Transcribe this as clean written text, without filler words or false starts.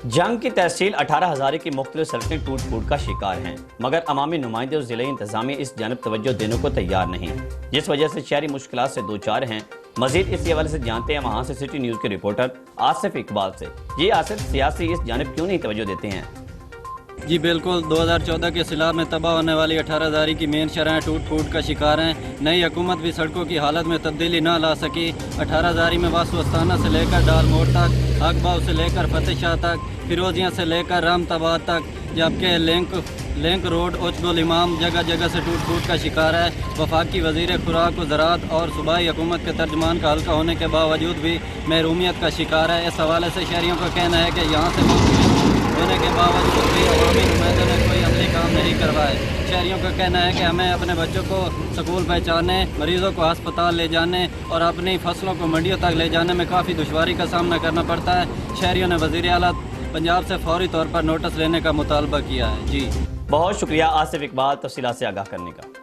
جنگ کی تحصیل 18 ہزارے کی مختلف سڑکیں ٹوٹ پھوٹ کا شکار ہیں، مگر عوامی نمائندے اور ضلعی انتظامیہ اس جانب توجہ دینے کو تیار نہیں، جس وجہ سے شہری مشکلات سے دوچار ہیں۔ مزید اس حوالے سے جانتے ہیں وہاں سے سٹی نیوز کے رپورٹر آصف اقبال سے۔ جی آصف، سیاسی اس جانب کیوں نہیں توجہ دیتے ہیں؟ جی بالکل، 2014 کے سیلاب میں تباہ ہونے والی 18 کی مین شرحیں ٹوٹ پھوٹ کا شکار ہیں۔ نئی حکومت بھی سڑکوں کی حالت میں تبدیلی نہ لا سکی۔ 18 میں واسو استانہ سے لے کر ڈال موڑ تک، اقباؤ سے لے کر فتح شاہ تک، فیروزیاں سے لے کر رحمت آباد تک، جبکہ لنک روڈ اوچھ گل امام جگہ جگہ سے ٹوٹ پھوٹ کا شکار ہے۔ وفاقی وزیر خوراک و زراعت اور صوبائی حکومت کے ترجمان کا حلقہ ہونے کے باوجود بھی محرومیت کا شکار ہے۔ اس حوالے سے شہریوں کا کہنا ہے کہ یہاں سے ہونے کے باوجود بھی عوامی نمائندوں نے کوئی عملی کام نہیں کروائے۔ شہریوں کا کہنا ہے کہ ہمیں اپنے بچوں کو سکول پہنچانے، مریضوں کو ہسپتال لے جانے اور اپنی فصلوں کو منڈیوں تک لے جانے میں کافی دشواری کا سامنا کرنا پڑتا ہے۔ شہریوں نے وزیر اعلیٰ پنجاب سے فوری طور پر نوٹس لینے کا مطالبہ کیا ہے۔ جی بہت شکریہ آصف اقبال تفصیلات سے آگاہ کرنے کا۔